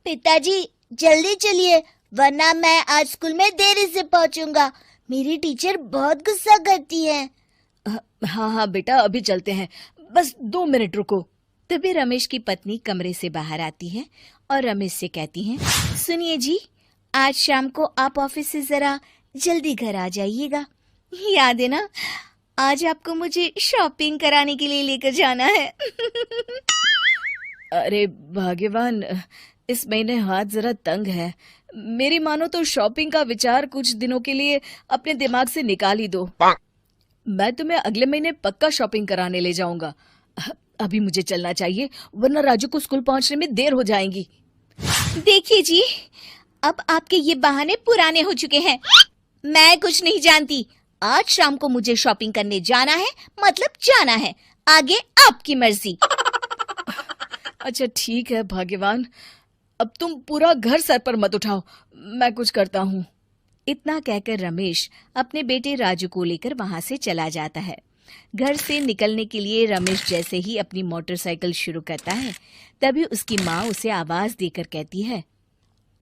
पिताजी जल्दी चलिए, वरना मैं आज स्कूल में देरी से पहुंचूंगा। मेरी टीचर बहुत गुस्सा करती है। हाँ हाँ बेटा, अभी चलते हैं, बस 2 मिनट रुको। तभी रमेश की पत्नी कमरे से बाहर आती है और रमेश से कहती हैं, सुनिए जी, आज शाम को आप ऑफिस से जरा जल्दी घर आ जाइएगा। याद है ना, आज आपको मुझे शॉपिंग कराने के लिए लेकर जाना है। अरे भाग्यवान, इस महीने हाथ जरा तंग है। मेरी मानो तो शॉपिंग का विचार कुछ दिनों के लिए अपने दिमाग से निकाल ही दो। मैं तुम्हें अगले महीने पक्का शॉपिंग कराने ले जाऊंगा। अभी मुझे चलना चाहिए, वरना राजू को स्कूल पहुंचने में देर हो जाएगी। देखिए जी, अब आपके ये बहाने पुराने हो चुके हैं। मैं कुछ नहीं जानती। आज शाम को मुझे शॉपिंग करने जाना है, मतलब जाना है। आगे आपकी मर्जी। अच्छा ठीक है भाग्यवान, अब तुम पूरा घर सर पर मत उठाओ, मैं कुछ करता हूँ। इतना कहकर रमेश अपने बेटे राजू को लेकर वहां से चला जाता है। घर से निकलने के लिए रमेश जैसे ही अपनी मोटरसाइकिल शुरू करता है, तभी उसकी माँ उसे आवाज देकर कहती है,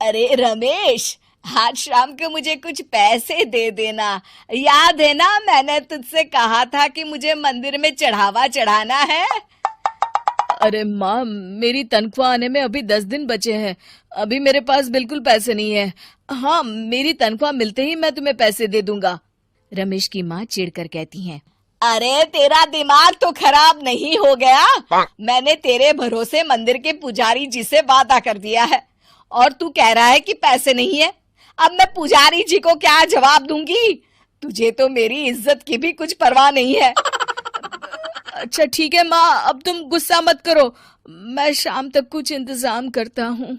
अरे रमेश, आज शाम को मुझे कुछ पैसे दे देना। याद है ना, मैंने तुझसे कहा था कि मुझे मंदिर में चढ़ावा चढ़ाना है। अरे माँ, मेरी तनख्वाह आने में अभी 10 दिन बचे हैं। अभी मेरे पास बिल्कुल पैसे नहीं है। हाँ, मेरी तनख्वाह मिलते ही मैं तुम्हें पैसे दे दूंगा। रमेश की माँ चिढ़कर कहती हैं, अरे तेरा दिमाग तो खराब नहीं हो गया? मैंने तेरे भरोसे मंदिर के पुजारी जी से वादा कर दिया है और तू कह रहा है कि पैसे नहीं है। अब मैं पुजारी जी को क्या जवाब दूंगी? तुझे तो मेरी इज्जत की भी कुछ परवाह नहीं है। अच्छा ठीक है माँ, अब तुम गुस्सा मत करो, मैं शाम तक कुछ इंतजाम करता हूँ।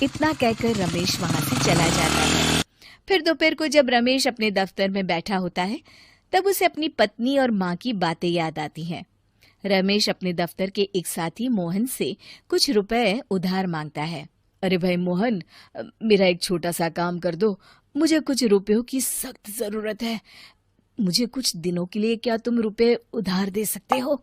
इतना कहकर रमेश वहां से चला जाता है। फिर दोपहर को जब रमेश अपने दफ्तर में बैठा होता है, तब उसे अपनी पत्नी और माँ की बातें याद आती हैं। रमेश अपने दफ्तर के एक साथी मोहन से कुछ रुपए उधार मांगता है। अरे भाई मोहन, मेरा एक छोटा सा काम कर दो, मुझे कुछ रुपयों की सख्त जरूरत है। मुझे कुछ दिनों के लिए क्या तुम रुपए उधार दे सकते हो?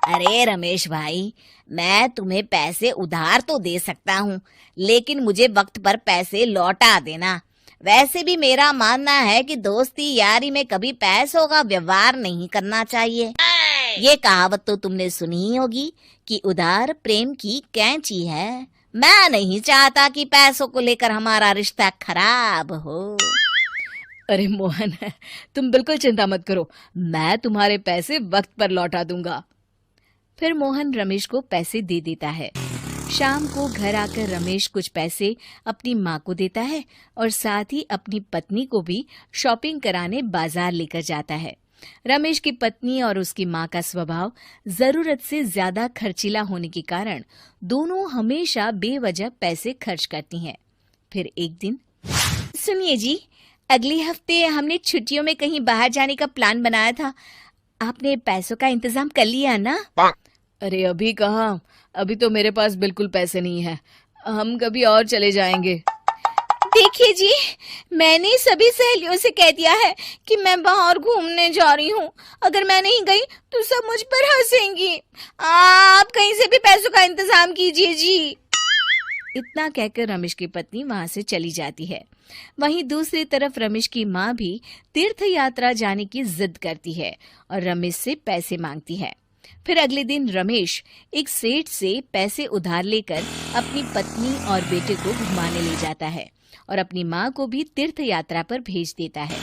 अरे रमेश भाई, मैं तुम्हें पैसे उधार तो दे सकता हूँ, लेकिन मुझे वक्त पर पैसे लौटा देना। वैसे भी मेरा मानना है कि दोस्ती यारी में कभी पैसों का व्यवहार नहीं करना चाहिए। ये कहावत तो तुमने सुनी ही होगी कि उधार प्रेम की कैंची है। मैं नहीं चाहता कि पैसों को लेकर हमारा रिश्ता खराब हो। अरे मोहन, तुम बिल्कुल चिंता मत करो, मैं तुम्हारे पैसे वक्त पर लौटा दूंगा। फिर मोहन रमेश को पैसे दे देता है। शाम को घर आकर रमेश कुछ पैसे अपनी माँ को देता है और साथ ही अपनी पत्नी को भी शॉपिंग कराने बाजार लेकर जाता है। रमेश की पत्नी और उसकी माँ का स्वभाव जरूरत से ज्यादा खर्चीला होने के कारण दोनों हमेशा बेवजह पैसे खर्च करती हैं। फिर एक दिन, सुनिए जी, अगले हफ्ते हमने छुट्टियों में कहीं बाहर जाने का प्लान बनाया था। आपने पैसों का इंतजाम कर लिया ना? अरे अभी कहाँ, अभी तो मेरे पास बिल्कुल पैसे नहीं है। हम कभी और चले जाएंगे। देखिए जी, मैंने सभी सहेलियों से कह दिया है कि मैं बाहर घूमने जा रही हूँ। अगर मैं नहीं गई तो सब मुझ पर हंसेंगी। आप कहीं से भी पैसों का इंतजाम कीजिए जी। इतना कहकर रमेश की पत्नी वहां से चली जाती है। वहीं दूसरी तरफ रमेश की माँ भी तीर्थ यात्रा जाने की जिद करती है और रमेश से पैसे मांगती है। फिर अगले दिन रमेश एक सेठ से पैसे उधार लेकर अपनी पत्नी और बेटे को घुमाने ले जाता है और अपनी माँ को भी तीर्थ यात्रा पर भेज देता है।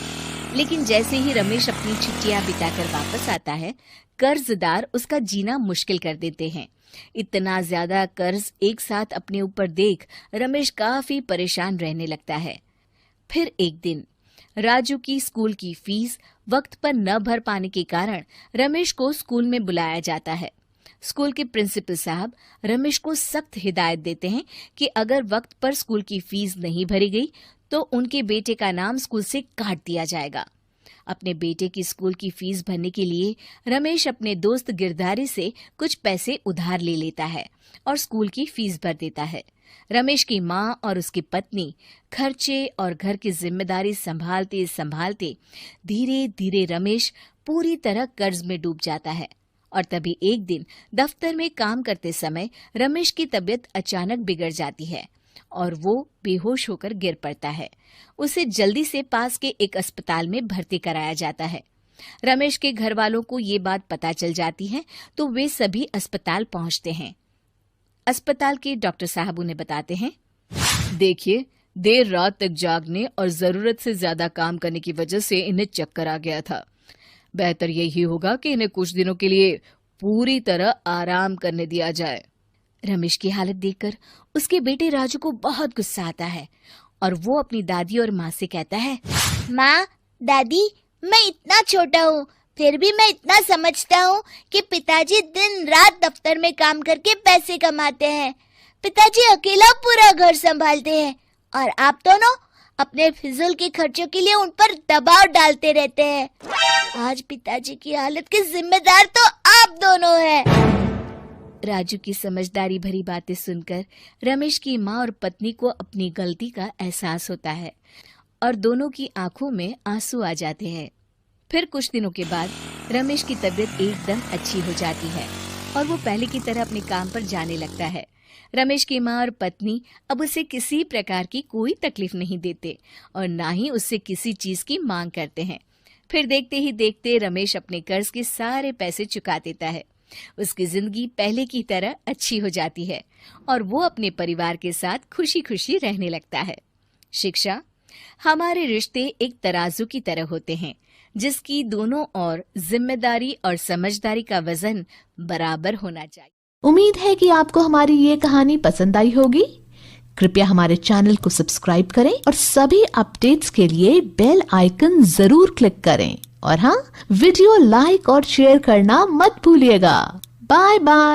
लेकिन जैसे ही रमेश अपनी छुट्टियां बिताकर वापस आता है, कर्जदार उसका जीना मुश्किल कर देते हैं। इतना ज्यादा कर्ज एक साथ अपने ऊपर देख रमेश काफी परेशान रहने लगता है। फिर एक दिन राजू की स्कूल की फीस वक्त पर न भर पाने के कारण रमेश को स्कूल में बुलाया जाता है। स्कूल के प्रिंसिपल साहब रमेश को सख्त हिदायत देते हैं कि अगर वक्त पर स्कूल की फीस नहीं भरी गई तो उनके बेटे का नाम स्कूल से काट दिया जाएगा। अपने बेटे की स्कूल की फीस भरने के लिए रमेश अपने दोस्त गिरधारी से कुछ पैसे उधार ले लेता है और स्कूल की फीस भर देता है। रमेश की माँ और उसकी पत्नी खर्चे और घर की जिम्मेदारी संभालते संभालते धीरे धीरे रमेश पूरी तरह कर्ज में डूब जाता है और तभी एक दिन दफ्तर में काम करते समय रमेश की तबीयत अचानक बिगड़ जाती है और वो बेहोश होकर गिर पड़ता है। उसे जल्दी से पास के एक अस्पताल में भर्ती कराया जाता है। रमेश के घर वालों को ये बात पता चल जाती है तो वे सभी अस्पताल पहुंचते हैं। अस्पताल के डॉक्टर साहब उन्हें बताते हैं, देखिए, देर रात तक जागने और जरूरत से ज्यादा काम करने की वजह से इन्हें चक्कर आ गया था। बेहतर यही होगा कि इन्हें कुछ दिनों के लिए पूरी तरह आराम करने दिया जाए। रमेश की हालत देखकर उसके बेटे राजू को बहुत गुस्सा आता है और वो अपनी दादी और माँ से कहता है, माँ, दादी, मैं इतना छोटा हूँ, फिर भी मैं इतना समझता हूँ कि पिताजी दिन रात दफ्तर में काम करके पैसे कमाते हैं। पिताजी अकेला पूरा घर संभालते हैं और आप दोनों अपने फिजूल के खर्चों के लिए उन पर दबाव डालते रहते हैं। आज पिताजी की हालत के जिम्मेदार तो आप दोनों हैं। राजू की समझदारी भरी बातें सुनकर रमेश की माँ और पत्नी को अपनी गलती का एहसास होता है और दोनों की आंखों में आंसू आ जाते हैं। फिर कुछ दिनों के बाद रमेश की तबीयत एकदम अच्छी हो जाती है और वो पहले की तरह अपने काम पर जाने लगता है। रमेश की माँ और पत्नी अब उसे किसी प्रकार की कोई तकलीफ नहीं देते और ना ही उससे किसी चीज की मांग करते हैं। फिर देखते ही देखते रमेश अपने कर्ज के सारे पैसे चुका देता है। उसकी जिंदगी पहले की तरह अच्छी हो जाती है और वो अपने परिवार के साथ खुशी खुशी रहने लगता है। शिक्षा, हमारे रिश्ते एक तराजू की तरह होते हैं जिसकी दोनों ओर जिम्मेदारी और समझदारी का वजन बराबर होना चाहिए। उम्मीद है कि आपको हमारी ये कहानी पसंद आई होगी। कृपया हमारे चैनल को सब्सक्राइब करें और सभी अपडेट्स के लिए बेल आइकन जरूर क्लिक करें। और हाँ, वीडियो लाइक और शेयर करना मत भूलिएगा। Bye bye.